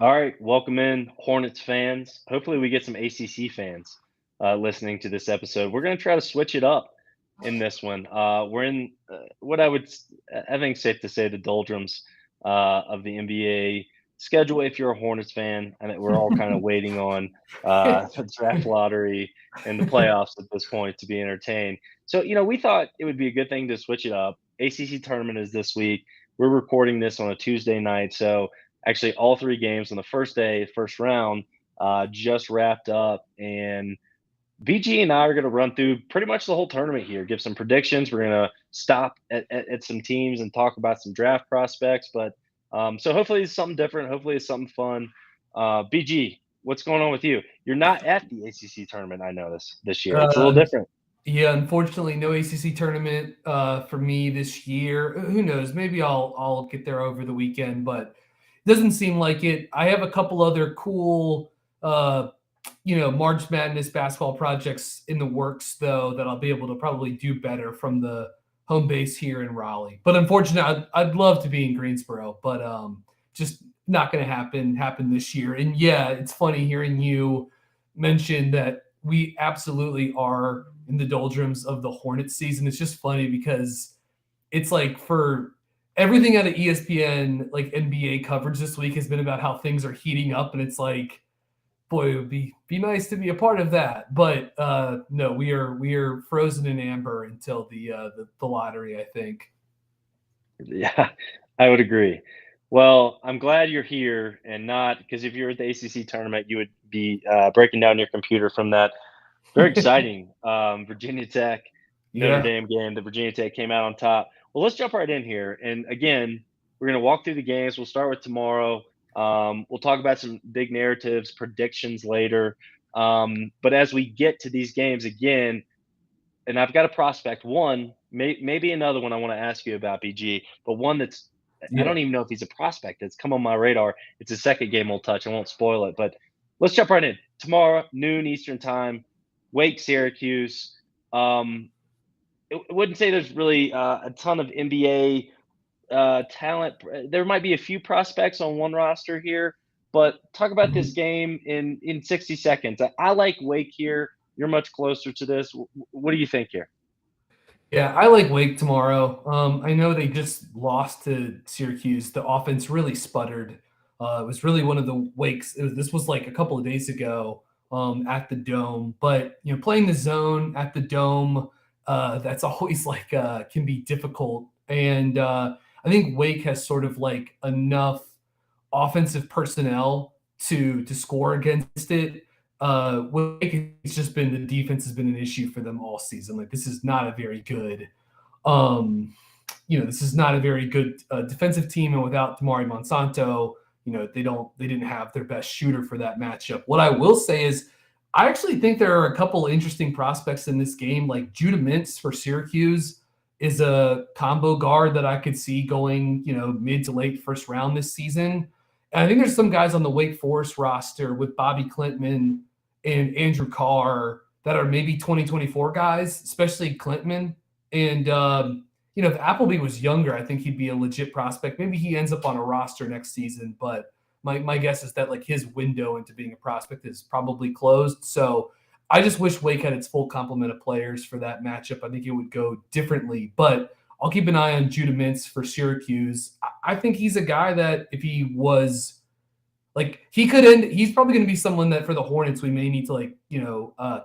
All right, welcome in Hornets fans. Hopefully, we get some ACC fans listening to this episode. We're going to try to switch it up in this one. We're in what I think, safe to say, the doldrums of the NBA schedule. If you're a Hornets fan, and we're all kind of waiting on the draft lottery and the playoffs at this point to be entertained. So, we thought it would be a good thing to switch it up. ACC tournament is this week. We're recording this on a Tuesday night, so actually all three games on the first day, first round, just wrapped up. And BG and I are going to run through pretty much the whole tournament here, give some predictions. We're going to stop at some teams and talk about some draft prospects. But so hopefully it's something different. Hopefully it's something fun. BG, what's going on with you? You're not at the ACC tournament, I noticed, this year. It's a little Uh, different. yeah, unfortunately, no ACC tournament for me this year. Who knows? Maybe I'll get there over the weekend, but it doesn't seem like it. I have a couple other cool, March Madness basketball projects in the works, though, that I'll be able to probably do better from the home base here in Raleigh. But unfortunately, I'd love to be in Greensboro, but just not going to happen this year. And yeah, it's funny hearing you mention that we absolutely are in the doldrums of the Hornets season. It's just funny because it's like for everything out of ESPN, like NBA coverage this week has been about how things are heating up, and it's like, boy, it would be nice to be a part of that. But no, we are frozen in amber until the lottery, I think. Yeah, I would agree. Well, I'm glad you're here and not because if you're at the ACC tournament, you would be breaking down your computer from that very exciting Virginia Tech Notre Yeah. Dame game. The Virginia Tech came out on top. Well, let's jump right in here. And again, we're going to walk through the games. We'll start with tomorrow. We'll talk about some big narratives, predictions later. But as we get to these games again, and I've got a prospect, one, maybe another one I want to ask you about, BG, but one that's I Yeah. don't even know if he's a prospect. It's come on my radar. It's a second game we'll touch. I won't spoil it, but let's jump right in. Tomorrow, noon Eastern time, Wake, Syracuse. I wouldn't say there's really a ton of NBA talent. There might be a few prospects on one roster here, but talk about this Mhm. game in 60 seconds. I like Wake here. You're much closer to this. What do you think here? Yeah, I like Wake tomorrow. I know they just lost to Syracuse. The offense really sputtered. It was really one of the Wakes. This was like a couple of days ago at the Dome. But playing the zone at the Dome, that's always like can be difficult. And I think Wake has sort of like enough offensive personnel to score against it. Wake, it's just been the defense has been an issue for them all season. Like this is not a very good, this is not a very good defensive team, and without Damari Monsanto, they didn't have their best shooter for that matchup. What I will say is, I actually think there are a couple of interesting prospects in this game. Like Judah Mintz for Syracuse is a combo guard that I could see going, mid to late first round this season. And I think there's some guys on the Wake Forest roster with Bobby Klintman and Andrew Carr that are maybe 2024 guys, especially Klintman. And, if Appleby was younger, I think he'd be a legit prospect. Maybe he ends up on a roster next season, but my guess is that like his window into being a prospect is probably closed. So I just wish Wake had its full complement of players for that matchup. I think it would go differently, but I'll keep an eye on Judah Mintz for Syracuse. I think he's a guy that if he was like he could end, he's probably going to be someone that for the Hornets we may need to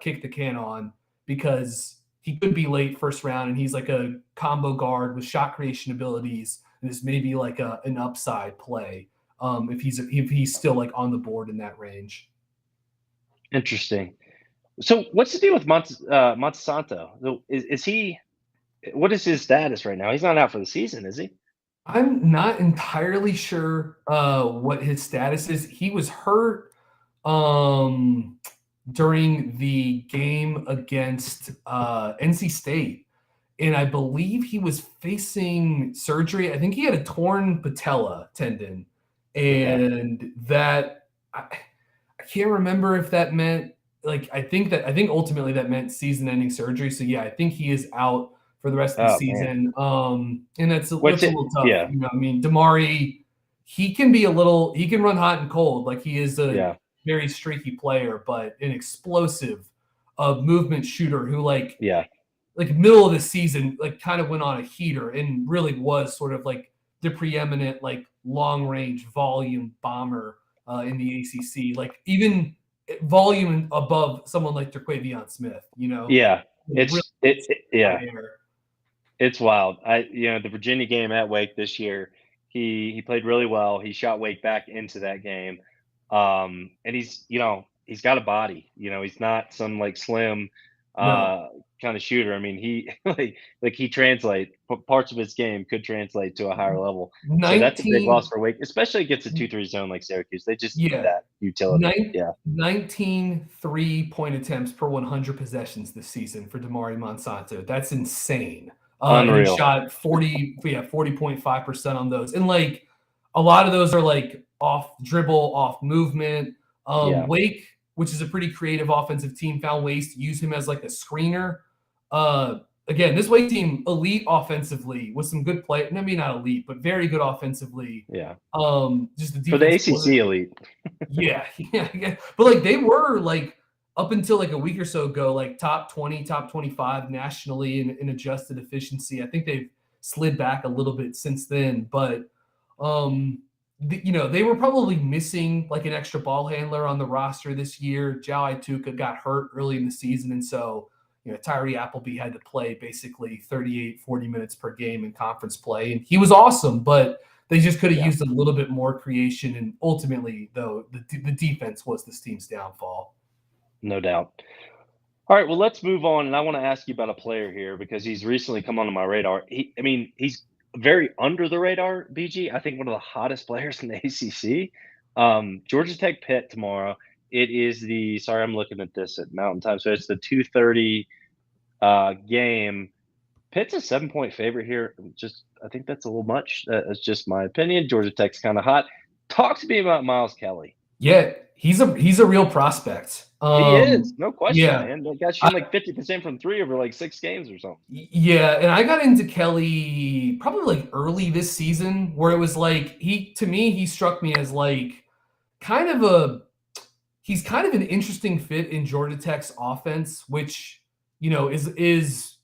kick the can on because he could be late first round and he's like a combo guard with shot creation abilities and is maybe like an upside play if he's still like on the board in that range. Interesting. So, what's the deal with Monsanto? Is he? What is his status right now? He's not out for the season, is he? I'm not entirely sure what his status is. He was hurt um, during the game against NC State, and I believe he was facing surgery. I think he had a torn patella tendon, Okay. and that I can't remember if that meant like I think ultimately that meant season-ending surgery. So yeah, I think he is out for the rest of the Oh man. season. And that's What's a it? little tough. Yeah. I mean, Damari, he can be he can run hot and cold. Like he is a Yeah. very streaky player, but an explosive movement shooter who like middle of the season, like kind of went on a heater and really was sort of like the preeminent like long range volume bomber in the ACC. Like even volume above someone like Terquavion Smith, like Yeah. really Yeah. air. It's wild. The Virginia game at Wake this year, he played really well. He shot Wake back into that game. And he's got a body. He's not some like slim No, kind of shooter. I mean, he like he parts of his game could translate to a higher level. So that's a big loss 19, for Wake, especially against a 2-3 zone like Syracuse. They just need yeah, that utility. Yeah. 19 3-point attempts per 100 possessions this season for Damari Monsanto. That's insane. And he Unreal. shot 40.5% on those. And like a lot of those are like off dribble, off movement. Yeah. Wake, which is a pretty creative offensive team, found ways to use him as like a screener. Again, this Wake team, elite offensively with some good play. Maybe not elite, but very good offensively. Yeah. Just the defense For the ACC elite. yeah. But like they were like up until like a week or so ago, like top 20, top 25 nationally in adjusted efficiency. I think they've slid back a little bit since then, but they were probably missing like an extra ball handler on the roster this year. Jao Ituka got hurt early in the season, and so Tyree Appleby had to play basically 38, 40 minutes per game in conference play, and he was awesome, but they just could have used a little bit more creation, and ultimately, though, the defense was this team's downfall. No doubt. All right, well, let's move on, and I want to ask you about a player here because he's recently come onto my radar. He's very under the radar, BG. I think one of the hottest players in the ACC. Georgia Tech Pitt tomorrow. It is sorry, I'm looking at this at Mountain Time, so it's the 2:30 game. Pitt's a 7-point favorite here. I think that's a little much. That's just my opinion. Georgia Tech's kind of hot. Talk to me about Miles Kelly. Yeah, he's a real prospect. He is, no question, Yeah. man. That guy shooting like 50% from three over like 6 games or something. Yeah, and I got into Kelly probably like early this season, where it was like he struck me as like he's kind of an interesting fit in Georgia Tech's offense, which is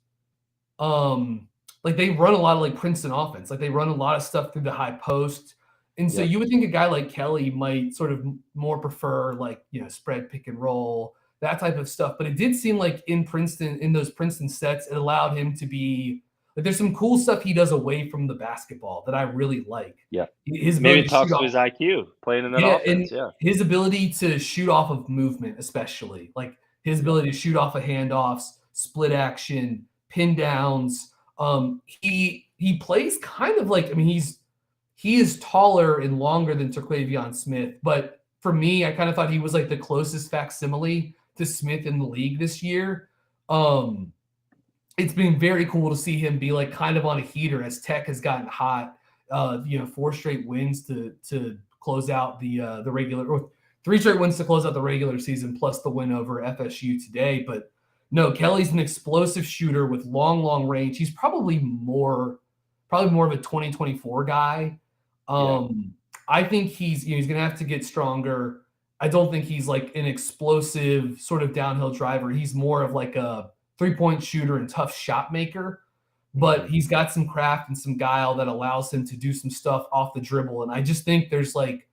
like they run a lot of like Princeton offense, like they run a lot of stuff through the high post. And so you would think a guy like Kelly might sort of more prefer like, spread pick and roll, that type of stuff. But it did seem like in those Princeton sets, it allowed him to be like, there's some cool stuff he does away from the basketball that I really like. Yeah. His Maybe ability it to talks shoot to his off, IQ playing in that offense. and his ability to shoot off of movement, especially like his ability to shoot off of handoffs, split action, pin downs. He plays kind of like, he is taller and longer than Terquavion Smith, but for me, I kind of thought he was like the closest facsimile to Smith in the league this year. It's been very cool to see him be like kind of on a heater as Tech has gotten hot. 4 straight wins to close out the regular, or 3 straight wins to close out the regular season, plus the win over FSU today. But no, Kelly's an explosive shooter with long range. He's probably more of a 2024 guy. I think he's going to have to get stronger. I don't think he's like an explosive sort of downhill driver. He's more of like a 3-point shooter and tough shot maker, but he's got some craft and some guile that allows him to do some stuff off the dribble. And I just think there's like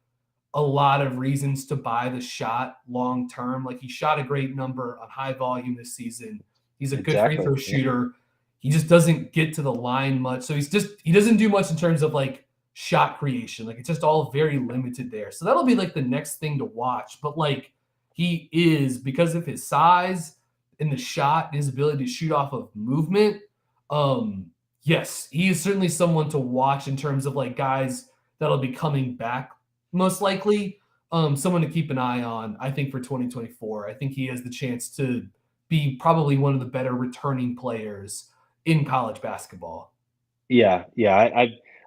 a lot of reasons to buy the shot long term. Like he shot a great number on high volume this season. He's a good free throw shooter. He just doesn't get to the line much. So he doesn't do much in terms of like shot creation. Like it's just all very limited there. So that'll be like the next thing to watch. But like he is, because of his size and the shot and his ability to shoot off of movement. Yes, he is certainly someone to watch in terms of like guys that'll be coming back most likely. Someone to keep an eye on, I think, for 2024. I think he has the chance to be probably one of the better returning players in college basketball. Yeah.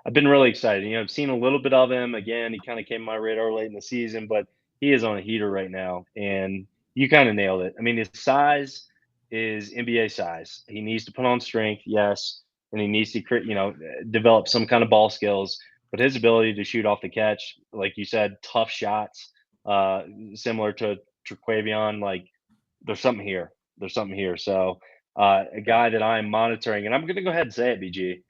I've been really excited. I've seen a little bit of him. Again, he kind of came on my radar late in the season, but he is on a heater right now, and you kind of nailed it. His size is NBA size. He needs to put on strength, yes, and he needs to develop some kind of ball skills. but his ability to shoot off the catch, like you said, tough shots, similar to Traquavion, like there's something here. There's something here. So a guy that I'm monitoring, and I'm going to go ahead and say it, BG.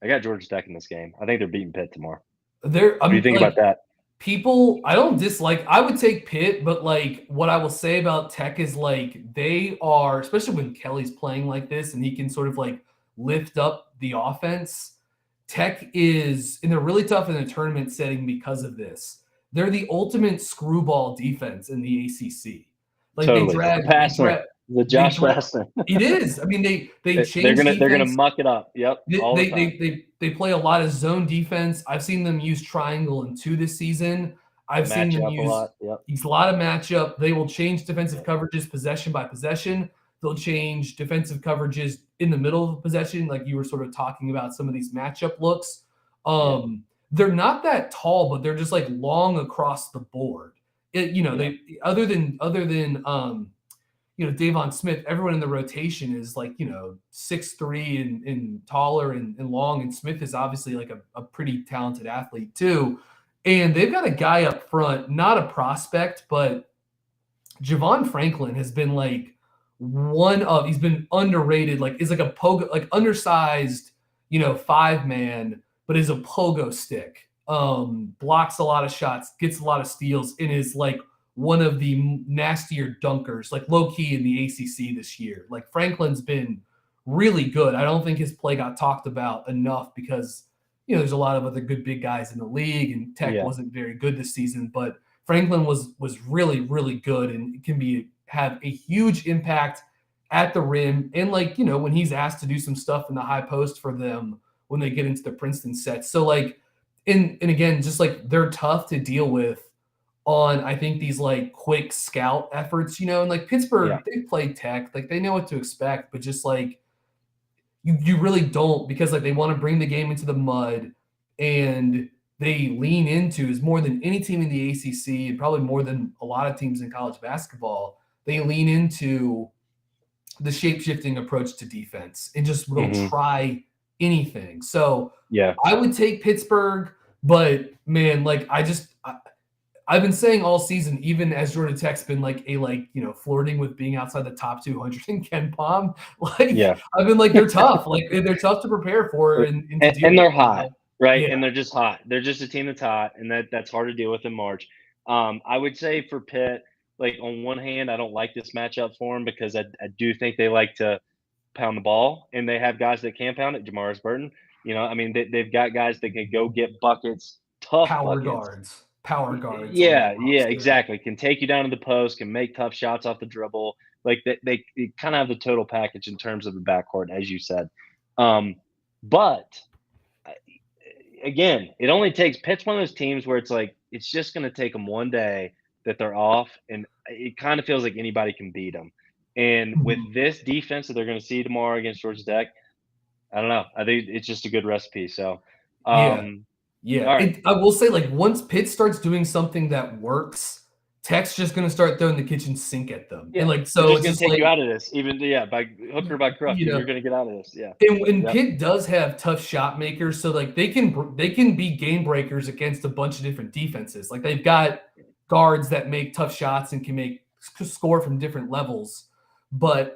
I got Georgia Tech in this game. I think they're beating Pitt tomorrow. What do you think about that? People, I don't dislike. I would take Pitt, but like what I will say about Tech is like they are, especially when Kelly's playing like this and he can sort of like lift up the offense. Tech is, and they're really tough in a tournament setting because of this. They're the ultimate screwball defense in the ACC. Like Totally. The Josh Pastner. It is. I mean, they change they're gonna muck it up. Yep. They play a lot of zone defense. I've seen them use triangle and 2 this season. I've seen them use a lot of matchup. They will change defensive coverages possession by possession. They'll change defensive coverages in the middle of the possession, like you were sort of talking about some of these matchup looks. They're not that tall, but they're just like long across the board. They other than Davon Smith, everyone in the rotation is like, 6'3" and taller and long. And Smith is obviously like a pretty talented athlete too. And they've got a guy up front, not a prospect, but Javon Franklin has been like he's been underrated, like is like a pogo, like undersized, 5-man, but is a pogo stick. Blocks a lot of shots, gets a lot of steals, and is like one of the nastier dunkers, like low key in the ACC this year. Like Franklin's been really good. I don't think his play got talked about enough because, there's a lot of other good big guys in the league and Tech wasn't very good this season, but Franklin was really, really good and can have a huge impact at the rim. And like, when he's asked to do some stuff in the high post for them when they get into the Princeton sets. So like, and again, just like they're tough to deal with on, I think, these like quick scout efforts, and like Pittsburgh, they play Tech, like they know what to expect, but just like you really don't, because like they want to bring the game into the mud, and they lean into, is more than any team in the ACC and probably more than a lot of teams in college basketball, they lean into the shape-shifting approach to defense and just will try anything. So I would take Pittsburgh, but man, like I've been saying all season, even as Georgia Tech's been like flirting with being outside the top 200 in Ken Palm, I've been like, they're tough. Like they're tough to prepare for and they're hot, right? Yeah. And they're just hot. They're just a team that's hot, and that's hard to deal with in March. I would say for Pitt, like on one hand, I don't like this matchup for them because I do think they like to pound the ball, and they have guys that can pound it. Jamaris Burton, they've got guys that can go get buckets, tough power buckets. Power guards. Yeah, exactly. Can take you down to the post, can make tough shots off the dribble. Like they kind of have the total package in terms of the backcourt, as you said. But again, it only takes Pitt's one of those teams where it's like it's just going to take them one day that they're off, and it kind of feels like anybody can beat them. And with this defense that they're going to see tomorrow against Georgia Tech, I don't know. I think it's just a good recipe. So, right. I will say, like, once Pitt starts doing something that works, Tech's just going to start throwing the kitchen sink at them. Yeah. And like, so it's going to take you out of this, even by hook or by crook. You're going to get out of this. Yeah. And Pitt does have tough shot makers, so like they can be game breakers against a bunch of different defenses. Like they've got guards that make tough shots and can score from different levels. But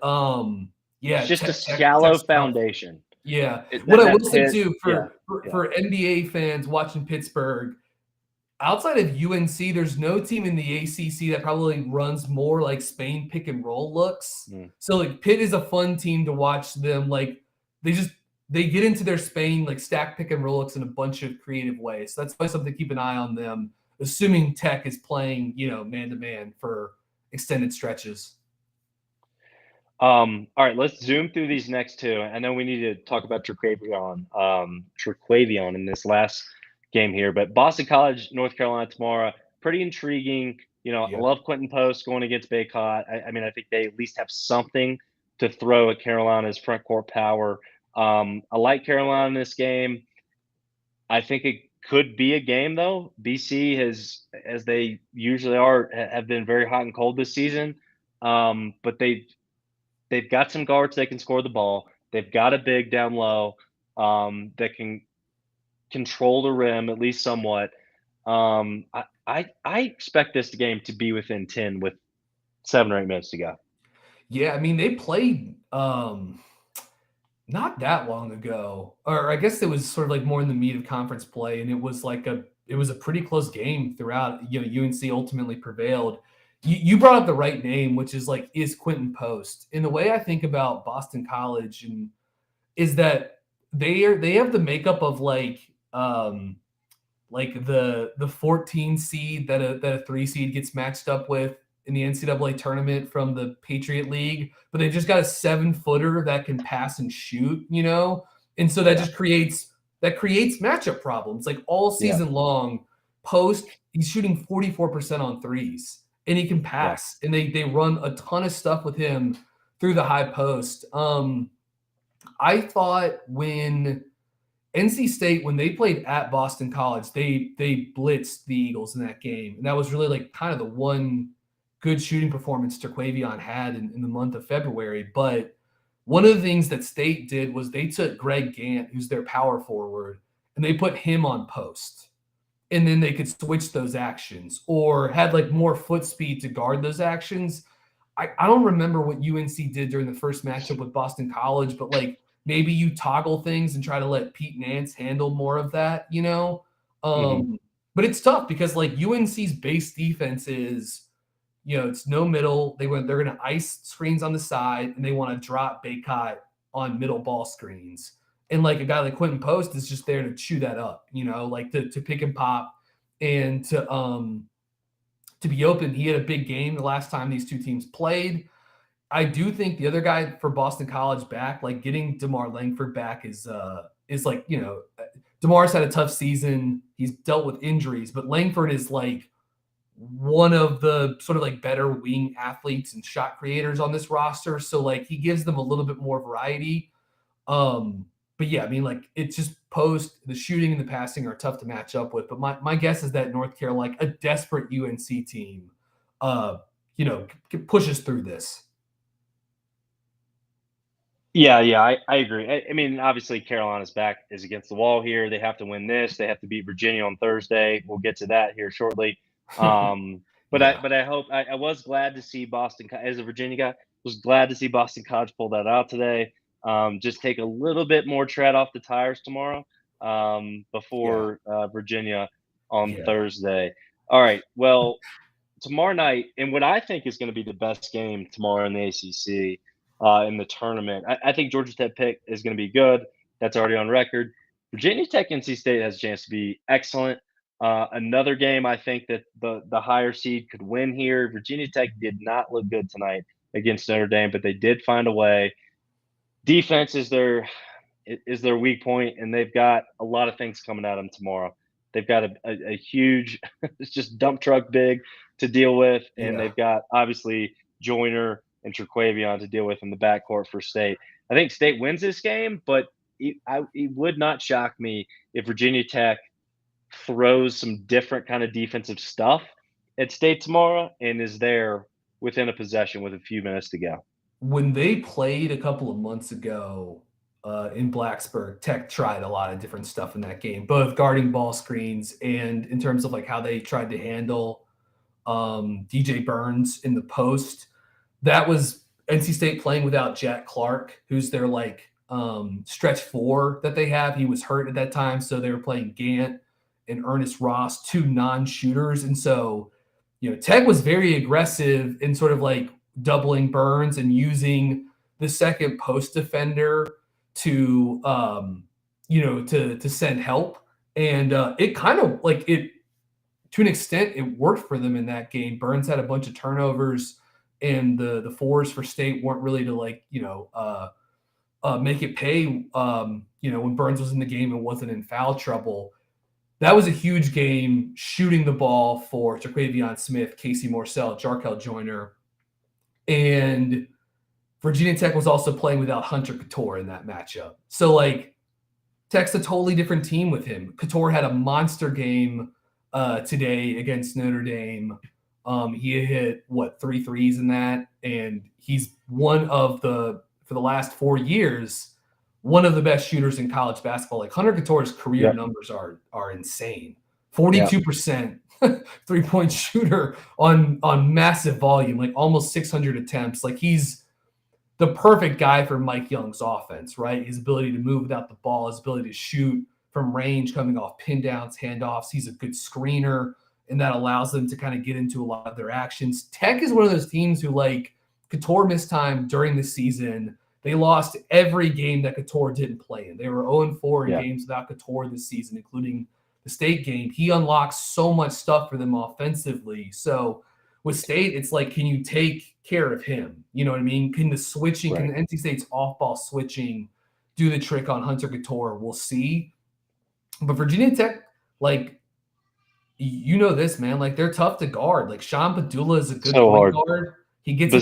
it's just a shallow foundation. Yeah. What I will say too for NBA fans watching Pittsburgh, outside of UNC, there's no team in the ACC that probably runs more like Spain pick and roll looks. So like Pitt is a fun team to watch them. Like they get into their Spain like stack pick and roll looks in a bunch of creative ways. So that's why something to keep an eye on them, assuming Tech is playing, man to man for extended stretches. All right, let's zoom through these next two. I know we need to talk about Traquavion in this last game here, but Boston College, North Carolina tomorrow, pretty intriguing. I love Quentin Post going against Baycott. I mean, I think they at least have something to throw at Carolina's front court power. I like Carolina in this game. I think it could be a game, though. BC has, as they usually are, have been very hot and cold this season, but they've got some guards that can score the ball. They've got a big down low that can control the rim at least somewhat. I expect this game to be within 10 with 7 or 8 minutes to go. Yeah, I mean, they played not that long ago, or I guess it was sort of like more in the meat of conference play, and it was a pretty close game throughout. You know, UNC ultimately prevailed. You brought up the right name, which is is Quentin Post. And the way I think about Boston College and is that they have the makeup of the 14 seed that a 3 seed gets matched up with in the NCAA tournament from the Patriot League, but they just got a 7-footer that can pass and shoot, you know? And so that just creates matchup problems. Like all season long, Post, he's shooting 44% on threes and he can pass. And they run a ton of stuff with him through the high post. I thought when NC State, when they played at Boston College, they blitzed the Eagles in that game. And that was really like kind of the one good shooting performance Terquavion had in the month of February. But one of the things that State did was they took Greg Gant, who's their power forward, and they put him on post. And then they could switch those actions or had like more foot speed to guard those actions. I don't remember what UNC did during the first matchup with Boston College, but like maybe you toggle things and try to let Pete Nance handle more of that, you know? But it's tough because like UNC's base defense is, you know, it's no middle. They're going to ice screens on the side and they want to drop Baycott on middle ball screens. And like a guy like Quentin Post is just there to chew that up, you know, like to pick and pop and to be open. He had a big game the last time these two teams played. I do think the other guy for Boston College back, like getting DeMar Langford back is like, you know, DeMar's had a tough season. He's dealt with injuries, but Langford is like one of the sort of like better wing athletes and shot creators on this roster. So like he gives them a little bit more variety. But yeah, I mean, like it's just Post, the shooting and the passing are tough to match up with. But my guess is that North Carolina, a desperate UNC team, you know, pushes through this. Yeah, I agree. I mean, obviously Carolina's back is against the wall here. They have to win this. They have to beat Virginia on Thursday. We'll get to that here shortly. But I hope I was glad to see Boston as a Virginia guy. Was glad to see Boston College pull that out today. Just take a little bit more tread off the tires tomorrow before Virginia on Thursday. All right. Well, tomorrow night, and what I think is going to be the best game tomorrow in the ACC in the tournament. I think Georgia Tech pick is going to be good. That's already on record. Virginia Tech NC State has a chance to be excellent. Another game I think that the higher seed could win here. Virginia Tech did not look good tonight against Notre Dame, but they did find a way. Defense is their weak point, and they've got a lot of things coming at them tomorrow. They've got a huge, it's just dump truck big to deal with, and they've got obviously Joyner and Terquavion to deal with in the backcourt for State. I think State wins this game, but it would not shock me if Virginia Tech throws some different kind of defensive stuff at State tomorrow and is there within a possession with a few minutes to go. When they played a couple of months ago in Blacksburg, Tech tried a lot of different stuff in that game, both guarding ball screens and in terms of like how they tried to handle DJ Burns in the post. That was NC State playing without Jack Clark, who's their like stretch 4 that they have. He was hurt at that time, so they were playing Gant and Ernest Ross, 2 non-shooters. And so, you know, Tech was very aggressive in sort of like doubling Burns and using the second post defender to, you know, to send help. And it kind of like it, to an extent, it worked for them in that game. Burns had a bunch of turnovers, and the fours for State weren't really to like, you know, make it pay, you know, when Burns was in the game and wasn't in foul trouble. That was a huge game shooting the ball for Terquavion Smith, Casey Morsell, Jarkel Joyner. And Virginia Tech was also playing without Hunter Couture in that matchup. So, like, Tech's a totally different team with him. Couture had a monster game today against Notre Dame. He hit, 3 threes in that? And he's one of for the last 4 years, one of the best shooters in college basketball. Like Hunter Couture's career numbers are insane. 42% 3-point shooter on massive volume, like almost 600 attempts. Like he's the perfect guy for Mike Young's offense, right? His ability to move without the ball, his ability to shoot from range, coming off pin downs, handoffs. He's a good screener, and that allows them to kind of get into a lot of their actions. Tech is one of those teams who, like, Couture missed time during the season. They lost every game that Couture didn't play in. They were 0-4 in games without Couture this season, including the State game. He unlocks so much stuff for them offensively. So with State, it's like, can you take care of him? You know what I mean? Can the switching, can the NC State's off-ball switching do the trick on Hunter Couture? We'll see. But Virginia Tech, like, you know this, man. Like, they're tough to guard. Like, Sean Padula is a good point guard. He gets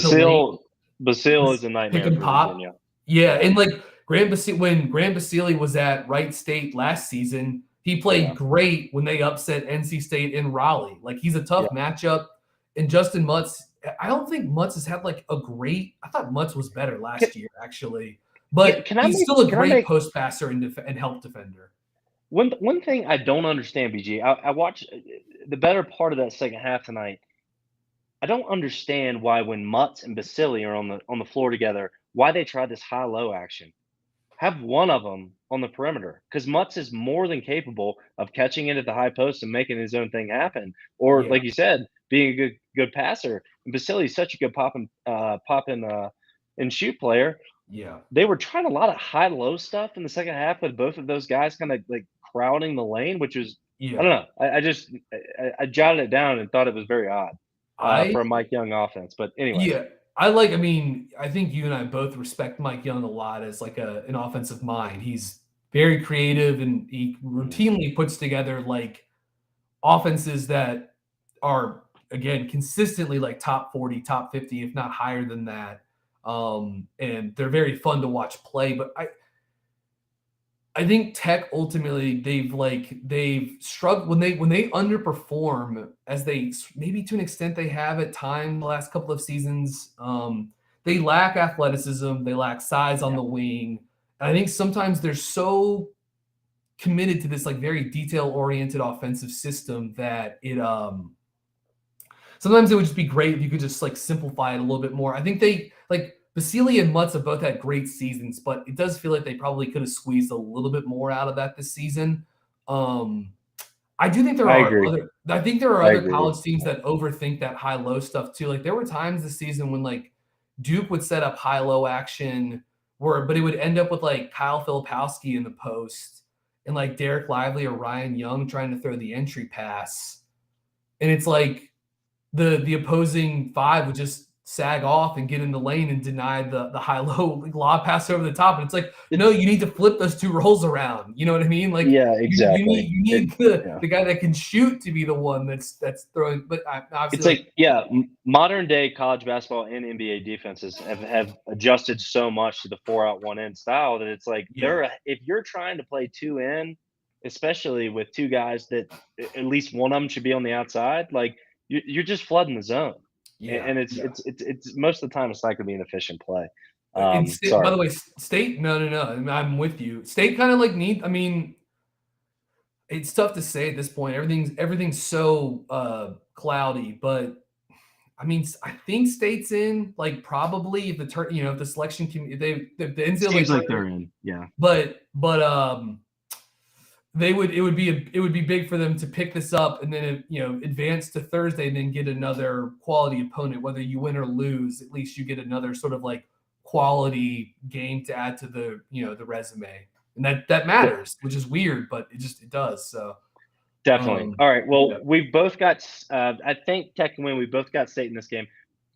Basile is a nightmare pick and for pop. Virginia. Yeah, and like when Grant Basile was at Wright State last season, he played great when they upset NC State in Raleigh. Like, he's a tough matchup. And Justin Mutz, I don't think Mutz has had like a great. I thought Mutz was better last year, actually. But he's still a great post passer and help defender. One thing I don't understand, BG, I watched the better part of that second half tonight. I don't understand why when Mutz and Basile are on the floor together, why they try this high-low action. Have one of them on the perimeter, because Mutz is more than capable of catching it at the high post and making his own thing happen. Or, like you said, being a good passer. And Basile is such a good pop and shoot player. Yeah. They were trying a lot of high-low stuff in the second half with both of those guys kind of like crowding the lane, which was I don't know. I jotted it down and thought it was very odd for a Mike Young offense. But anyway. Yeah. I think you and I both respect Mike Young a lot as like an offensive mind. He's very creative, and he routinely puts together like offenses that are, again, consistently like top 40, top 50, if not higher than that. And they're very fun to watch play. But I think Tech ultimately they've struggled when they underperform, as they maybe to an extent they have at time the last couple of seasons. They lack athleticism, they lack size on the wing. And I think sometimes they're so committed to this like very detail-oriented offensive system that it sometimes it would just be great if you could just like simplify it a little bit more. I think they like Basile and Mutz have both had great seasons, but it does feel like they probably could have squeezed a little bit more out of that this season. I do think there are other college teams that overthink that high-low stuff too. Like there were times this season when like Duke would set up high-low action, but it would end up with like Kyle Filipowski in the post and like Dereck Lively or Ryan Young trying to throw the entry pass, and it's like the opposing five would just sag off and get in the lane and deny the high-low lob pass over the top. And it's like, you need to flip those two roles around. You know what I mean? Like, yeah, exactly. You need the guy that can shoot to be the one that's throwing. But obviously, it's like, modern day college basketball and NBA defenses have adjusted so much to the 4-out 1-in style that it's like if you're trying to play 2-in, especially with two guys that at least one of them should be on the outside, like you're just flooding the zone. Yeah, and it's most of the time it's not going to be an efficient play. By the way, State, no, I'm with you. State kind of like it's tough to say at this point. Everything's so cloudy, but I mean, I think State's in, like, probably if the selection the NCAA seems like they're in, yeah. But it would be big for them to pick this up and then advance to Thursday and then get another quality opponent. Whether you win or lose, at least you get another sort of like quality game to add to the the resume, and that matters, which is weird, but it does. So definitely. All right. Well, we both got. I think Tech can win. We both got State in this game.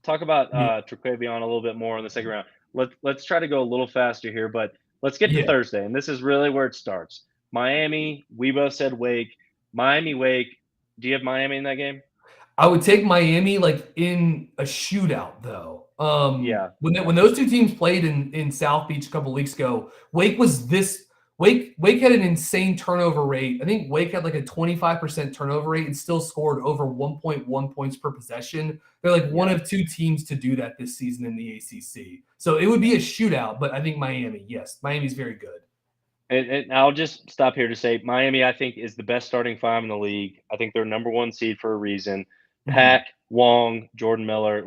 Talk about Trequavion a little bit more in the second round. Let's try to go a little faster here, but let's get to Thursday, and this is really where it starts. Miami, we both said Wake. Miami, Wake. Do you have Miami in that game? I would take Miami like in a shootout, though. When those two teams played in South Beach a couple weeks ago, Wake was Wake had an insane turnover rate. I think Wake had like a 25% turnover rate and still scored over 1.1 points per possession. They're like one of two teams to do that this season in the ACC. So it would be a shootout, but I think Miami's very good. And I'll just stop here to say Miami, I think, is the best starting five in the league. I think they're number one seed for a reason. Pack, Wong, Jordan Miller,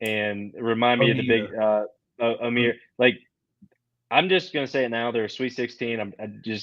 and remind me of the big Amir. I'm just gonna say it now. They're a Sweet 16.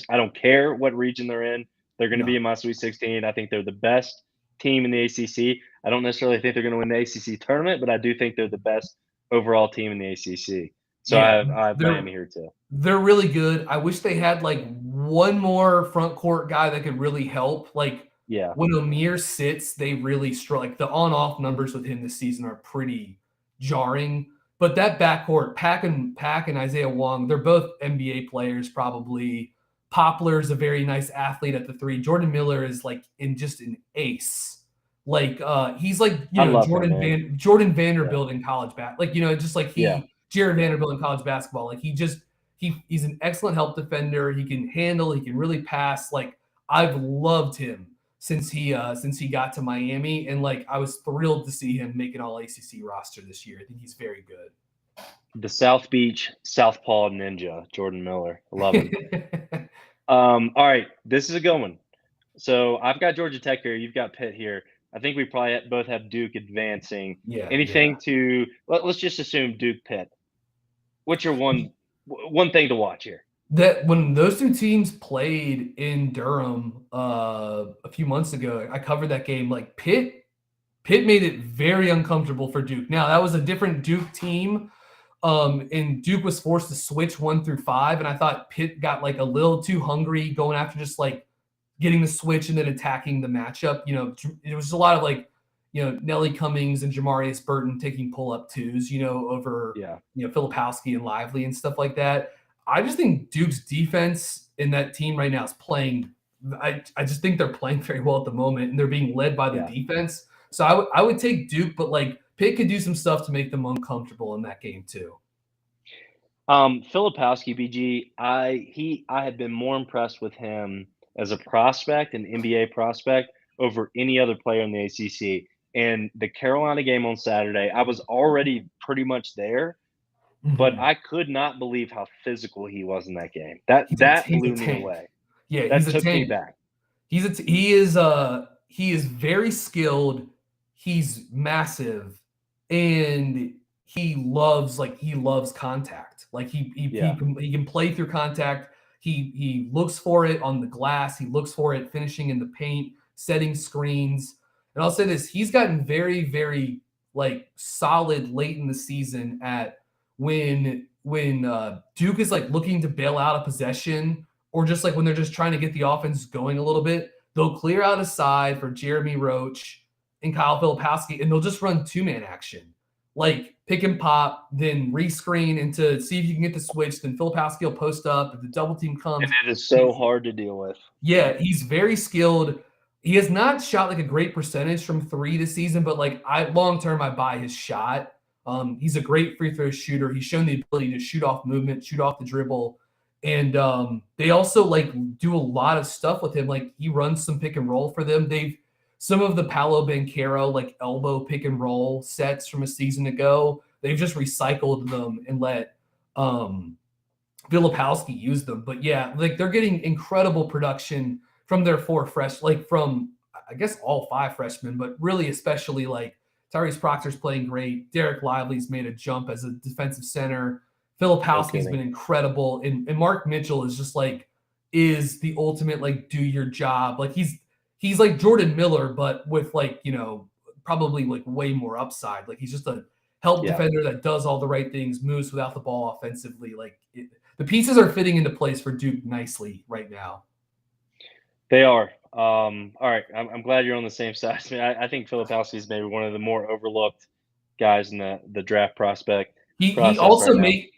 I don't care what region they're in. They're gonna be in my Sweet 16. I think they're the best team in the ACC. I don't necessarily think they're gonna win the ACC tournament, but I do think they're the best overall team in the ACC. So I have Miami here too. They're really good. I wish they had like one more front court guy that could really help. Like when Amir sits, they really struggle. Like the on-off numbers with him this season are pretty jarring. But that backcourt, Pack and Isaiah Wong, they're both NBA players probably. Poplar's a very nice athlete at the three. Jordan Miller is like just an ace. Like he's like Jordan Vanderbilt in college just like Jared Vanderbilt in college basketball. Like he's an excellent help defender. He can handle. He can really pass. Like I've loved him since he got to Miami, and like I was thrilled to see him make an All ACC roster this year. I think he's very good. The South Beach Southpaw Ninja, Jordan Miller. I love him. All right, this is a good one. So I've got Georgia Tech here. You've got Pitt here. I think we probably both have Duke advancing. Anything to let's just assume Duke Pitt. What's your one thing to watch here? That when those two teams played in Durham a few months ago, I covered that game. Like Pitt made it very uncomfortable for Duke. Now that was a different Duke team, and Duke was forced to switch 1 through 5, and I thought Pitt got like a little too hungry going after just like getting the switch and then attacking the matchup. It was a lot of like Nelly Cummings and Jamarius Burton taking pull-up twos, over Filipowski and Lively and stuff like that. I just think Duke's defense in that team right now is playing. I just think they're playing very well at the moment, and they're being led by the defense. So I would take Duke, but like Pitt could do some stuff to make them uncomfortable in that game too. Filipowski, BG, I have been more impressed with him as a prospect, an NBA prospect, over any other player in the ACC. And the Carolina game on Saturday, I was already pretty much there. But I could not believe how physical he was in that game. That blew me away. Yeah, that took me back. He is very skilled. He's massive, and he loves contact. Like he can play through contact. He looks for it on the glass. He looks for it finishing in the paint, setting screens. And I'll say this: he's gotten very, very like solid late in the season at when Duke is like looking to bail out a possession, or just like when they're just trying to get the offense going a little bit, they'll clear out a side for Jeremy Roach and Kyle Filipowski, and they'll just run two-man action, like pick and pop, then rescreen into see if you can get the switch. Then Filipowski will post up, if the double team comes. And it is so hard to deal with. Yeah, he's very skilled. He has not shot like a great percentage from 3 this season, but like long term, I buy his shot. He's a great free throw shooter. He's shown the ability to shoot off movement, shoot off the dribble. And they also like do a lot of stuff with him. Like he runs some pick and roll for them. Some of the Paolo Banchero like elbow pick and roll sets from a season ago, they've just recycled them and let Filipowski use them. But yeah, like they're getting incredible production from their 4 from I guess all 5 freshmen, but really especially like Tyrese Proctor's playing great. Dereck Lively's made a jump as a defensive center. Filipowski's been incredible. And Mark Mitchell is just like, is the ultimate, like, do your job. Like he's like Jordan Miller, but with like, probably like way more upside. Like he's just a help defender that does all the right things, moves without the ball offensively. Like the pieces are fitting into place for Duke nicely right now. They are. All right. I'm glad you're on the same side. I mean, I think Filipowski is maybe one of the more overlooked guys in the draft prospect. He also may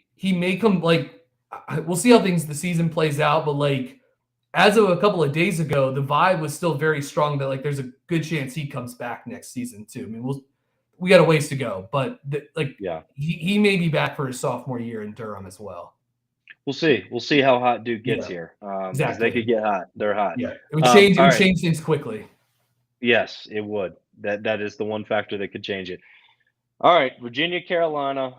come like, we'll see how the season plays out, but like as of a couple of days ago, the vibe was still very strong that like there's a good chance he comes back next season too. I mean, we got a ways to go, but he may be back for his sophomore year in Durham as well. We'll see. We'll see how hot Duke gets Yeah, here, because exactly. they could get hot. They're hot. Yeah, it would change. It All would right. change things quickly. Yes, it would. That is the one factor that could change it. All right, Virginia, Carolina.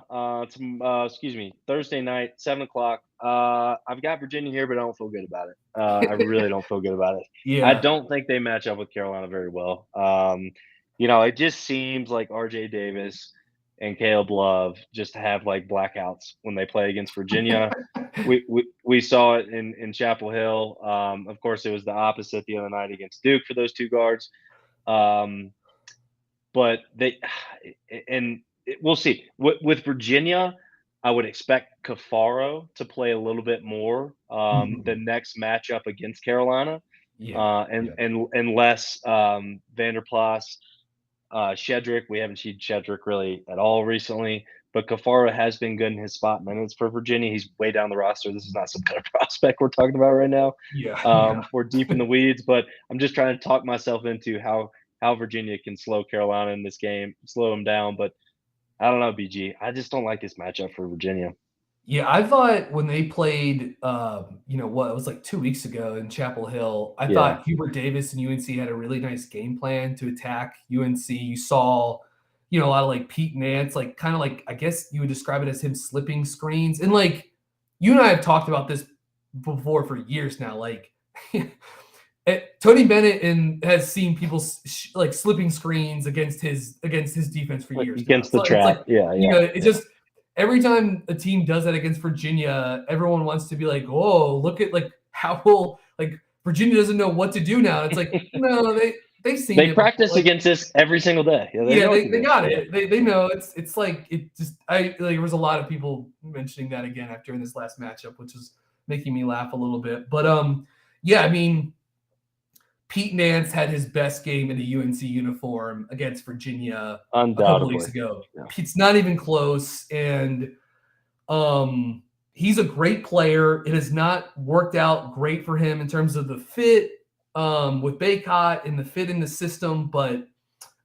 Excuse me, Thursday night, 7 o'clock. I've got Virginia here, but I don't feel good about it. I really don't feel good about it. I Yeah, don't think they match up with Carolina very well. It just seems like R.J. Davis and Caleb Love just have like blackouts when they play against Virginia. We saw it in Chapel Hill. Of course, it was the opposite the other night against Duke for those two guards. Um, but we'll see. With Virginia, I would expect Cafaro to play a little bit more the Mhm. next matchup against Carolina, Yeah, and yeah, less Vanderplas, Shedrick. We haven't seen Shedrick really at all recently, but Cafaro has been good in his spot minutes for Virginia. He's way down the roster. This is not some kind of prospect we're talking about right now. yeah, yeah. We're deep in the weeds, but I'm just trying to talk myself into how Virginia can slow Carolina in this game, slow them down. But I don't know, BG. I just don't like this matchup for Virginia. Yeah, I thought when they played, it was like 2 weeks ago in Chapel Hill, I Yeah. thought Hubert Davis and UNC had a really nice game plan to attack UNC. You saw, a lot of like Pete Nance, like kind of like I guess you would describe it as him slipping screens. And like you and I have talked about this before for years now. Like Tony Bennett has seen people like slipping screens against his defense for Like years now. against the It's like trap. Yeah, yeah. it's just every time a team does that against Virginia, everyone wants to be like, "Oh, look at like how will like Virginia doesn't know what to do now." It's like, no, they've seen They it before. practice Like, against this every single day. Yeah, they yeah, know what they, to they do. got Yeah. it. They know it's like it just there was a lot of people mentioning that again after in this last matchup, which is making me laugh a little bit. But yeah, I mean, Pete Nance had his best game in a UNC uniform against Virginia a couple weeks Undoubtedly. ago. Yeah. Pete's not even close, and he's a great player. It has not worked out great for him in terms of the fit with Baycott and the fit in the system, but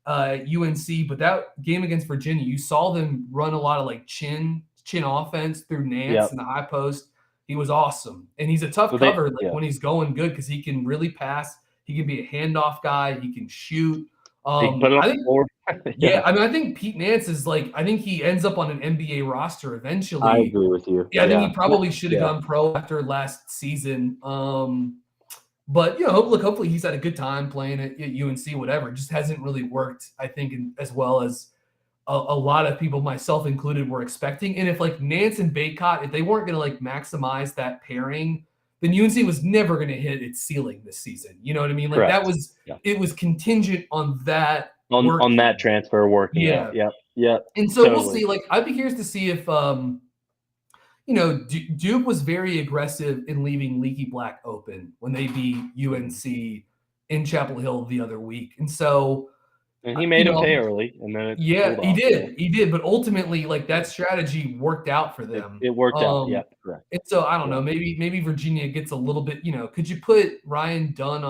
UNC. But that game against Virginia, you saw them run a lot of like chin offense through Nance Yep. in the high post. He was awesome, and he's a tough Well, cover like yeah. when he's going good because he can really pass. He can be a handoff guy. He can shoot. They can put it on I the think floor. yeah, I mean, I think Pete Nance is like, I think he ends up on an NBA roster I eventually. agree with you. Yeah, I think he Yeah. probably should have Yeah. gone pro after last season. But hopefully he's had a good time playing at UNC, whatever. It just hasn't really worked, I think, as well as a lot of people, myself included, were expecting. And if like Nance and Baycott, if they weren't going to like maximize that pairing, then UNC was never going to hit its ceiling this season. You know what I mean? Like Correct. Yeah. it was contingent on that On that transfer working yeah. out. Yep. Yep. And so Totally. we'll see. Like, I'd be curious to see if, Duke was very aggressive in leaving Leaky Black open when they beat UNC in Chapel Hill the other week. And so, And he made him pay early, and then yeah, he did. But ultimately, like that strategy worked out for them. It worked out. Yeah, correct. And so I don't know. Maybe Virginia gets a little bit. Could you put Ryan Dunn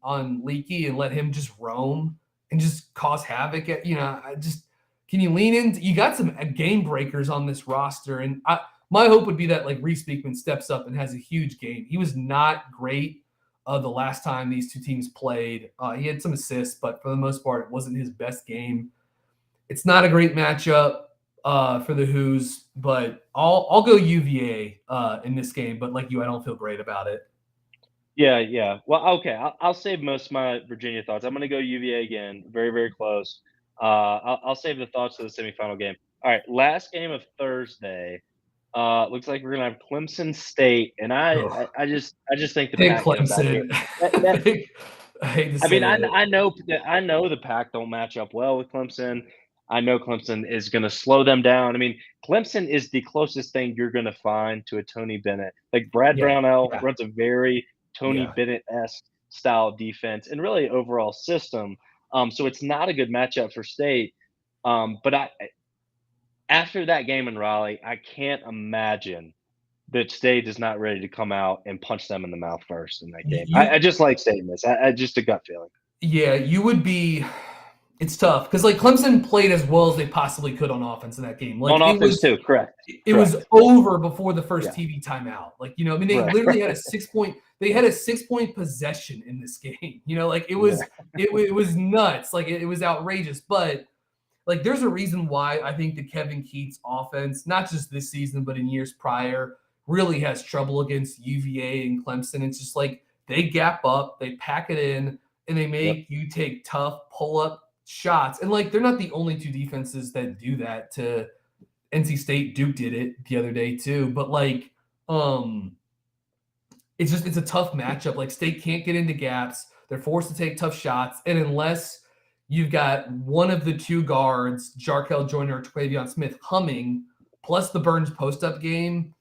on Leaky and let him just roam and just cause havoc? Can you lean in? You got some game breakers on this roster, and my hope would be that like Reece Beekman steps up and has a huge game. He was not great the last time these two teams played. He had some assists, but for the most part, it wasn't his best game. It's not a great matchup for the Hoos, but I'll go UVA in this game. But like you, I don't feel great about it. Yeah. Well, okay. I'll save most of my Virginia thoughts. I'm going to go UVA again. Very, very close. I'll save the thoughts for the semifinal game. All right. Last game of Thursday. Looks like we're gonna have Clemson State, and I just think the Pac gets out of here. I hate to say I know the Pac don't match up well with Clemson. I know Clemson is going to slow them down. I mean, Clemson is the closest thing you're going to find to a Tony Bennett. Like Brad Brownell runs a very Tony Bennett-esque style defense and really overall system. So it's not a good matchup for State. But after that game in Raleigh, I can't imagine that State is not ready to come out and punch them in the mouth first in that game. I just like saying this. I just a gut feeling. Yeah, you would be. It's tough because like Clemson played as well as they possibly could on offense in that game. Like On offense too, correct. It was over before the first TV timeout. Like, I mean, they literally had a 6-point. They had a 6-point possession in this game. Like it was nuts. Like it was outrageous. But like, there's a reason why I think the Kevin Keatts offense, not just this season but in years prior, really has trouble against UVA and Clemson. It's just like they gap up, they pack it in, and they make you take tough pull-up shots. And like they're not the only two defenses that do that. To NC State, Duke did it the other day too. But like it's a tough matchup. Like State can't get into gaps. They're forced to take tough shots. And unless you've got one of the two guards, Jarkel Joyner or Traquavion Smith, humming, plus the Burns post-up game,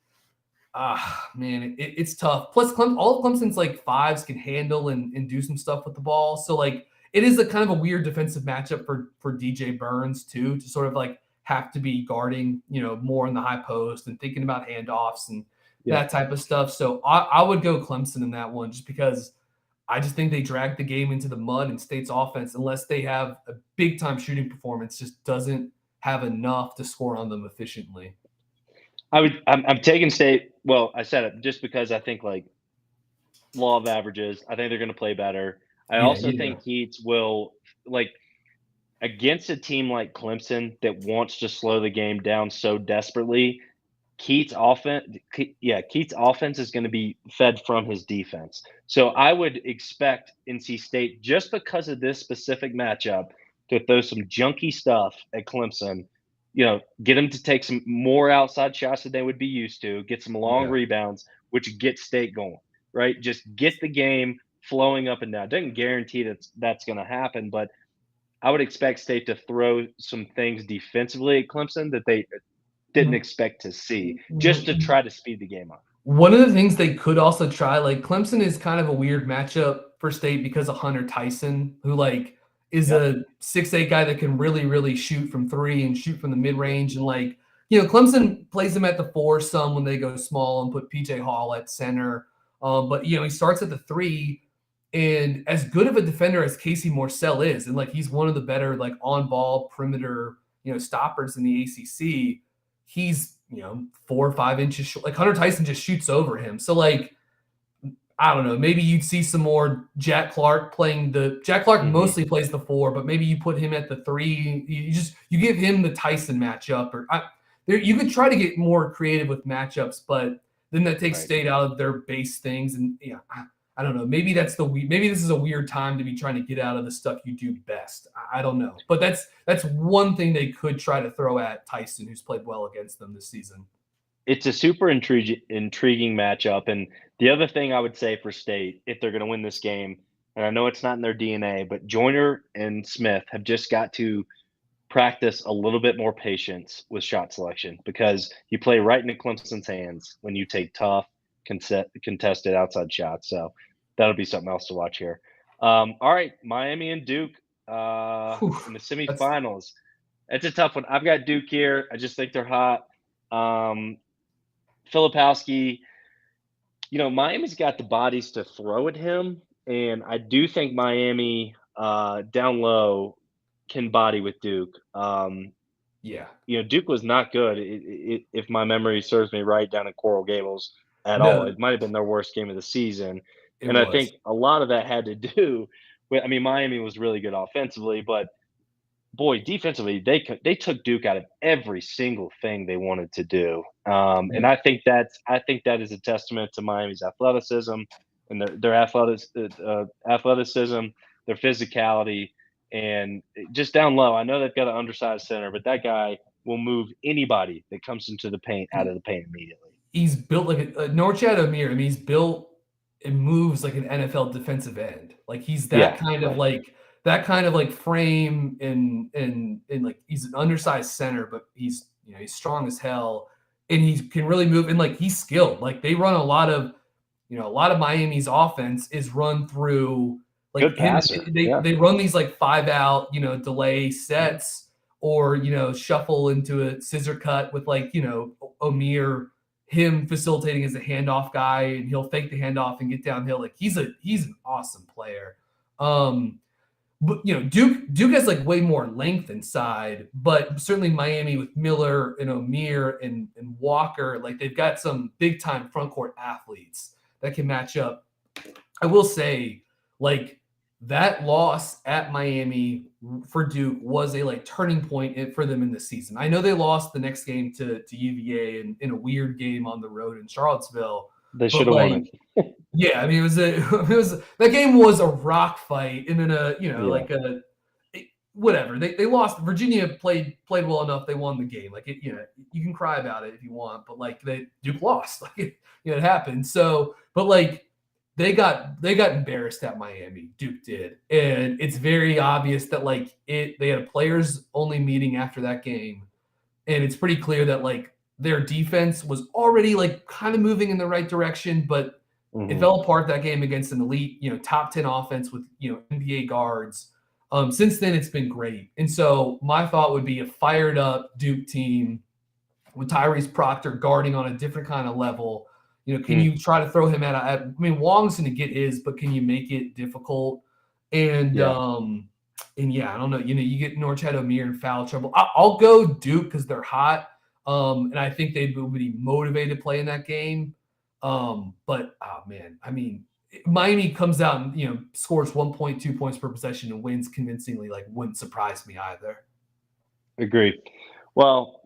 man, it's tough. Plus all of Clemson's like fives can handle and do some stuff with the ball. So like it is a kind of a weird defensive matchup for DJ Burns too, to sort of like have to be guarding, more in the high post and thinking about handoffs and that type of stuff. So I would go Clemson in that one, just because I just think they dragged the game into the mud, and State's offense, unless they have a big time shooting performance, just doesn't have enough to score on them efficiently. I'm taking State. Well, I said it just because I think like law of averages. I think they're going to play better. I also think Keatts will, like, against a team like Clemson that wants to slow the game down so desperately. Keatts' offense is going to be fed from his defense. So I would expect NC State, just because of this specific matchup, to throw some junky stuff at Clemson. Get them to take some more outside shots than they would be used to, get some long rebounds, which gets State going, right? Just get the game flowing up and down. Doesn't guarantee that's going to happen, but I would expect State to throw some things defensively at Clemson that they didn't expect to see, just to try to speed the game up. One of the things they could also try, like Clemson is kind of a weird matchup for State because of Hunter Tyson, who like is a 6'8" guy that can really, really shoot from three and shoot from the mid range. And like, Clemson plays him at the 4 some when they go small and put PJ Hall at center. But he starts at the 3, and as good of a defender as Casey Morsell is, and like he's one of the better like on ball perimeter, stoppers in the ACC. He's 4 or 5 inches short. Like Hunter Tyson just shoots over him. So like, I don't know, maybe you'd see some more Jack Clark playing Jack Clark mostly plays the 4, but maybe you put him at the 3. You give him the Tyson matchup, or you could try to get more creative with matchups, but then that takes State out of their base things. And I don't know. Maybe this is a weird time to be trying to get out of the stuff you do best. I don't know. But that's one thing they could try to throw at Tyson, who's played well against them this season. It's a super intriguing matchup. And the other thing I would say for State, if they're going to win this game, and I know it's not in their DNA, but Joyner and Smith have just got to practice a little bit more patience with shot selection, because you play right into Clemson's hands when you take tough, contested outside shots. So that'll be something else to watch here. All right, Miami and Duke in the semifinals. It's a tough one. I've got Duke here. I just think they're hot. Filipowski, Miami's got the bodies to throw at him, and I do think Miami down low can body with Duke. Duke was not good, if my memory serves me right, down in Coral Gables at all. It might have been their worst game of the season. I think a lot of that had to do with, Miami was really good offensively, but boy, defensively, they took Duke out of every single thing they wanted to do. And I think that is a testament to Miami's athleticism and their athleticism, their physicality, and just down low. I know they've got an undersized center, but that guy will move anybody that comes into the paint out of the paint immediately. He's built like a Norchad Amir. He's built and moves like an NFL defensive end. Like he's that kind of like frame and like he's an undersized center, but he's he's strong as hell, and he can really move, and like he's skilled. Like they run a lot of Miami's offense is run through like good passer. They run these like 5-out delay sets, or shuffle into a scissor cut with like Amir, him facilitating as a handoff guy, and he'll fake the handoff and get downhill. Like he's an awesome player. but Duke has like way more length inside, but certainly Miami with Miller and O'Meara and Walker, like they've got some big time front court athletes that can match up. I will say, like that loss at Miami for Duke was a like turning point for them in the season. I know they lost the next game to UVA in a weird game on the road in Charlottesville, They should but have won like it. yeah, I mean, it was that game was a rock fight, and then Yeah. whatever. They lost. Virginia played well enough. They won the game. Like you can cry about it if you want, but like Duke lost. Like it happened. So, but like they got embarrassed at Miami. Duke did, and it's very obvious that like they had a players only meeting after that game, and it's pretty clear that like their defense was already like kind of moving in the right direction, but it fell apart that game against an elite, top 10 offense with, NBA guards. Since then, it's been great. And so my thought would be a fired up Duke team with Tyrese Proctor guarding on a different kind of level. Can you try to throw him I mean, Wong's going to get his, but can you make it difficult? And Yeah. I don't know. You get Norchad O'Meara in foul trouble. I'll go Duke because they're hot. And I think they will be motivated to play in that game. But oh man, I mean, Miami comes out and scores 1.2 points per possession and wins convincingly. Like, wouldn't surprise me either. Agreed. Well,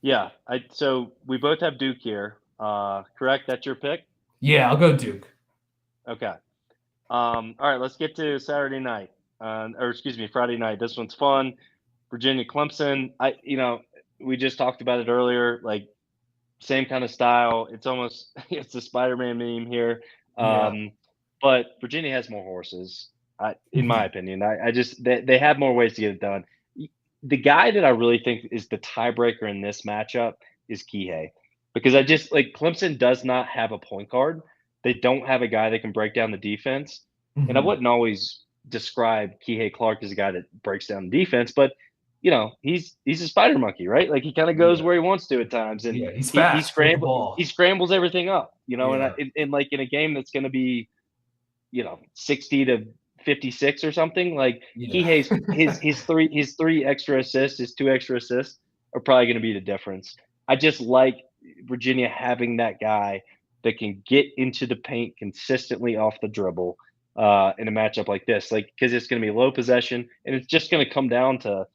yeah. So we both have Duke here. Correct? That's your pick? Yeah, I'll go Duke. Okay. All right. Let's get to Saturday night. Friday night. This one's fun. Virginia Clemson. We just talked about it earlier. Like, same kind of style. It's almost it's a Spider-Man meme here. But Virginia has more horses, in my opinion. I just they have more ways to get it done. The guy that I really think is the tiebreaker in this matchup is Kihei, because I just like Clemson does not have a point guard. They don't have a guy that can break down the defense, and I wouldn't always describe Kihei Clark as a guy that breaks down the defense, but he's a spider monkey, right? Like he kind of goes where he wants to at times, and he's he fast with the ball. he scrambles everything up, and like in a game that's going to be 60 to 56 or something, like he has his three extra assists, his two extra assists are probably going to be the difference. I just like Virginia having that guy that can get into the paint consistently off the dribble in a matchup like this, like because it's going to be low possession and it's just going to come down to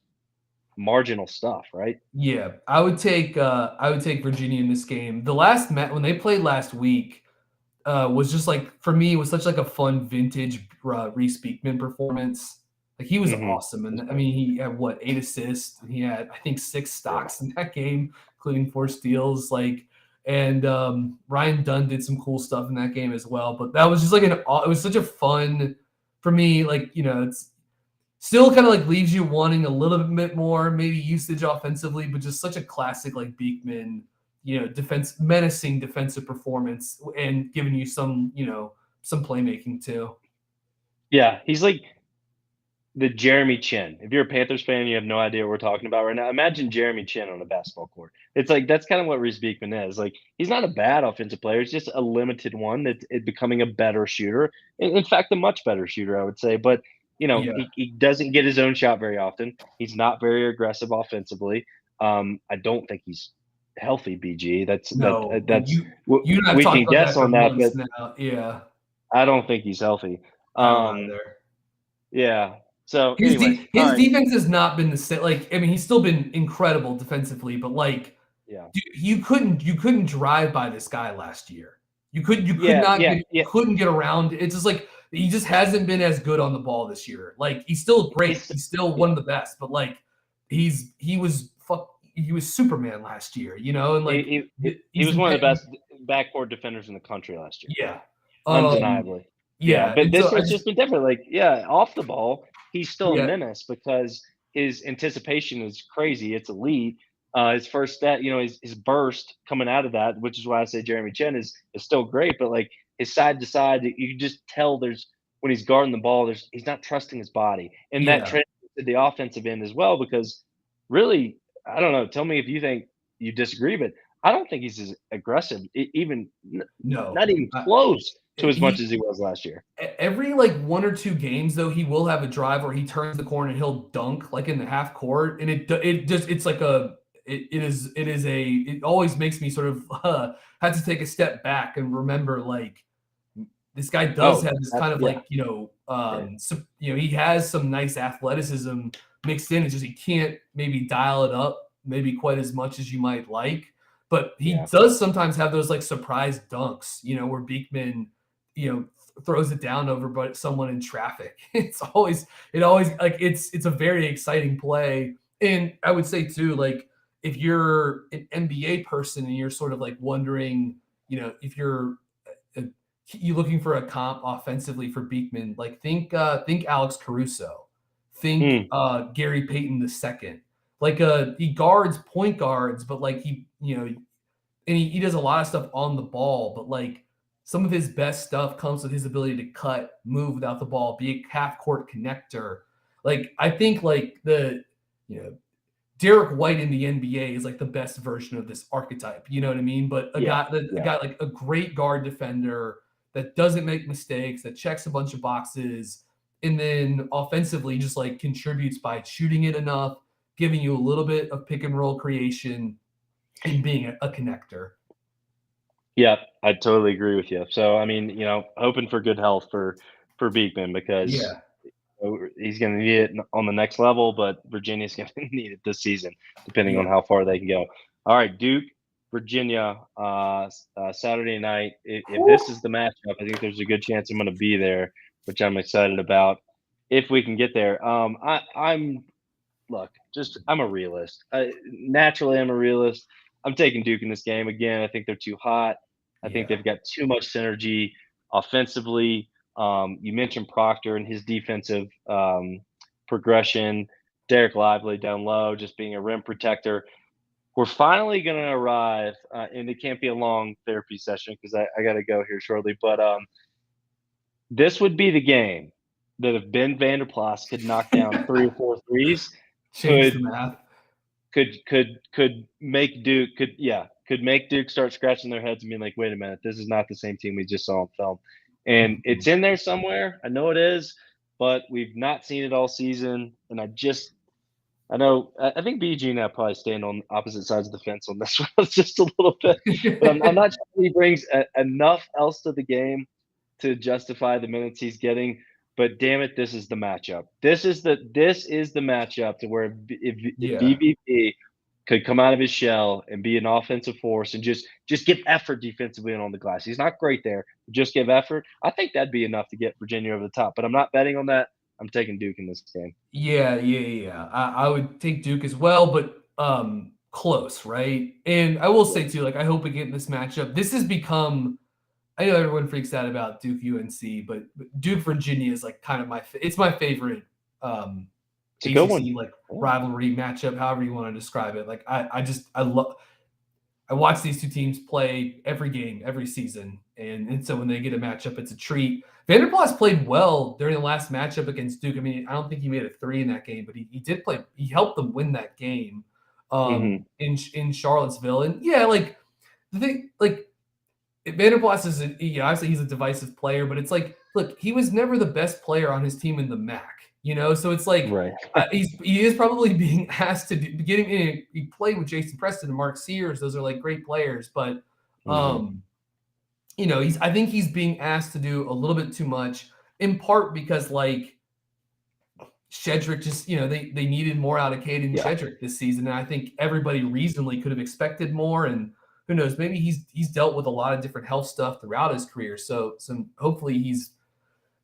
marginal stuff, right? Yeah, I would take Virginia in this game. The last match when they played last week was just like for me it was such like a fun vintage Reece Beekman performance. Like he was awesome, and I mean he had 8 assists. And he had I think 6 stocks in that game, including 4 steals. Like and Ryan Dunn did some cool stuff in that game as well. But that was just like it was such a fun for me. Like it's still kind of like leaves you wanting a little bit more maybe usage offensively, but just such a classic like Beekman, menacing defensive performance and giving you some, some playmaking too. Yeah, he's like the Jeremy Chin. If you're a Panthers fan, you have no idea what we're talking about right now. Imagine Jeremy Chin on a basketball court. It's like that's kind of what Reece Beekman is. Like he's not a bad offensive player. It's just a limited one that's becoming a better shooter. In fact, a much better shooter, I would say. But he doesn't get his own shot very often. He's not very aggressive offensively. I don't think he's healthy. BG. You and I've we talked can about guess that for on that, months but now. Yeah, I don't think he's healthy. I don't either. Yeah. So His defense has not been the same. Like, I mean, he's still been incredible defensively, but like, yeah, dude, you couldn't drive by this guy last year. You couldn't get around. It's just like he just hasn't been as good on the ball this year. Like he's still great. He's still one of the best, but like he was Superman last year, and like he was one of the best backcourt defenders in the country last year. Yeah, undeniably. But this one's just been different. Like, off the ball, he's still a menace because his anticipation is crazy. It's elite. His first stat, his burst coming out of that, which is why I say Jeremy Chin is still great. But like his side to side, you can just tell when he's guarding the ball, he's not trusting his body, and that translates to the offensive end as well. Because really, I don't know. Tell me if you think you disagree, but I don't think he's as aggressive, not even close to as much as he was last year. Every like 1 or 2 games though, he will have a drive where he turns the corner and he'll dunk like in the half court, and it always makes me sort of have to take a step back and remember like this guy does have this kind of like he has some nice athleticism mixed in. It's just he can't maybe dial it up maybe quite as much as you might like, but he does sometimes have those like surprise dunks, where Beekman throws it down over someone in traffic. It always like it's a very exciting play. And I would say too, like if you're an NBA person and you're sort of like wondering, if you're looking for a comp offensively for Beekman, like think Alex Caruso, think Gary Payton II. Like he guards point guards, but like and he does a lot of stuff on the ball, but like some of his best stuff comes with his ability to cut, move without the ball, be a half court connector. Like I think like Derek White in the NBA is like the best version of this archetype. You know what I mean? But a guy like a great guard defender that doesn't make mistakes, that checks a bunch of boxes, and then offensively just like contributes by shooting it enough, giving you a little bit of pick and roll creation, and being a connector. Yeah, I totally agree with you. So, I mean, hoping for good health for Beekman because he's going to need it on the next level, but Virginia's going to need it this season, depending on how far they can go. All right, Duke, Virginia, Saturday night. If this is the matchup, I think there's a good chance I'm going to be there, which I'm excited about if we can get there. I'm a realist. Naturally, I'm a realist. I'm taking Duke in this game. Again, I think they're too hot. I think they've got too much synergy offensively. You mentioned Proctor and his defensive progression. Dereck Lively down low, just being a rim protector. We're finally going to arrive, and it can't be a long therapy session because I got to go here shortly. But this would be the game that if Ben Vanderplas could knock down 3 or 4 threes, change the math. Could make Duke start scratching their heads and being like, wait a minute, this is not the same team we just saw on film. And it's in there somewhere. I know it is, but we've not seen it all season. And I think BG and I probably stand on opposite sides of the fence on this one just a little bit. But I'm not sure he brings enough else to the game to justify the minutes he's getting. But damn it, this is the matchup. This is the matchup to where if VVP could come out of his shell and be an offensive force and just give effort defensively and on the glass. He's not great there, but just give effort. I think that'd be enough to get Virginia over the top. But I'm not betting on that. I'm taking Duke in this game. Yeah. I would take Duke as well, but close, right? And I will say too, like I hope we get this matchup. This has become. I know everyone freaks out about Duke UNC, but Duke Virginia is like kind of it's my favorite ACC like rivalry matchup, however you want to describe it. Like I watch these two teams play every game, every season, and so when they get a matchup, it's a treat. Vanderplas played well during the last matchup against Duke. I mean, I don't think he made a 3 in that game, but he did play. He helped them win that game in Charlottesville, and like the thing, like. Vanderplas is obviously he's a divisive player, but it's like, look, he was never the best player on his team in the MAC, so it's like he is probably being asked to getting in. He played with Jason Preston and Mark Sears; those are like great players, but I think he's being asked to do a little bit too much, in part because like Shedrick just they needed more out of Caden Shedrick this season, and I think everybody reasonably could have expected more. And who knows? Maybe he's dealt with a lot of different health stuff throughout his career. So hopefully he's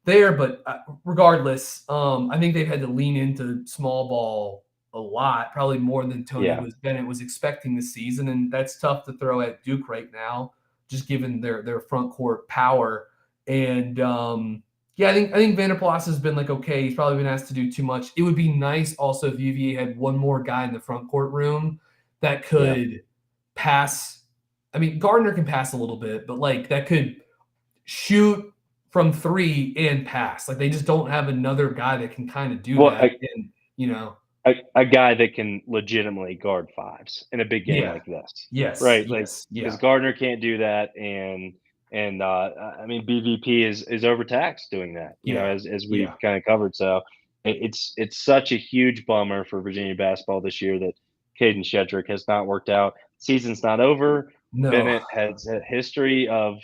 there. But regardless, I think they've had to lean into small ball a lot, probably more than Tony Bennett was expecting this season, and that's tough to throw at Duke right now, just given their front court power. And I think Vanderplas has been like okay. He's probably been asked to do too much. It would be nice also if UVA had one more guy in the front court room that could pass. I mean, Gardner can pass a little bit, but like that could shoot from 3 and pass. Like they just don't have another guy that can kind of do that. A guy that can legitimately guard 5s in a big game like this. Yes. Right. Yes. Because Gardner can't do that, and And I mean, BVP is overtaxed doing that, Yeah. as we've kind of covered. So it's such a huge bummer for Virginia basketball this year that Caden Shedrick has not worked out. Season's not over. No. Bennett has a history of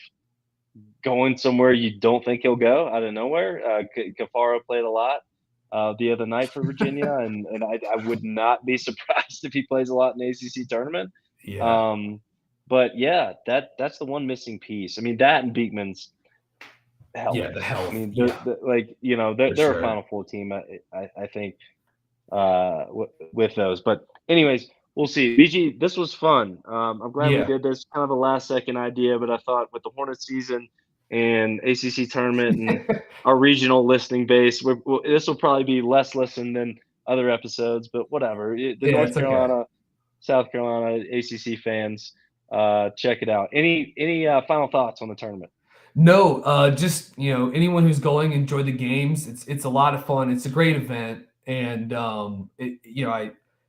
going somewhere you don't think he'll go out of nowhere. Cafaro played a lot the other night for Virginia, and I would not be surprised if he plays a lot in the ACC tournament. Yeah. But yeah, that's the one missing piece. I mean, that and Beekman's health. Yeah, the I health. mean, Yeah, they're for a sure. Final Four team. I think with those. But anyways, we'll see. BG, this was fun. I'm glad we Yeah. did this. Kind of a last second idea, but I thought with the Hornet season and ACC tournament and our regional listening base, this will probably be less listened than other episodes. But whatever. The Yeah, North it's okay. Carolina, South Carolina ACC fans, check it out. Any final thoughts on the tournament? No, just anyone who's going, enjoy the games. It's a lot of fun. It's a great event, and the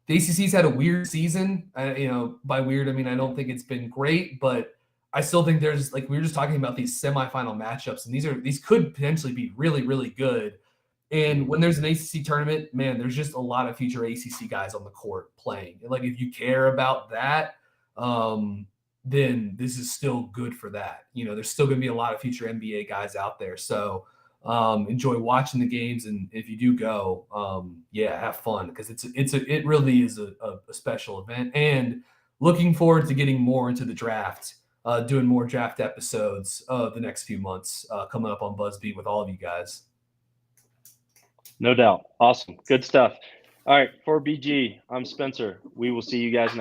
ACC's had a weird season. By weird I mean I don't think it's been great, but I still think there's, like we were just talking about, these semifinal matchups, and these could potentially be really really good. And when there's an ACC tournament, man, there's just a lot of future ACC guys on the court playing. And like, if you care about that, then this is still good for that. There's still going to be a lot of future NBA guys out there. So enjoy watching the games, and if you do go, yeah, have fun, because it really is a special event. And looking forward to getting more into the draft, doing more draft episodes the next few months, coming up on BuzzBeat with all of you guys. No doubt. Awesome. Good stuff. All right. For BG, I'm Spencer. We will see you guys next.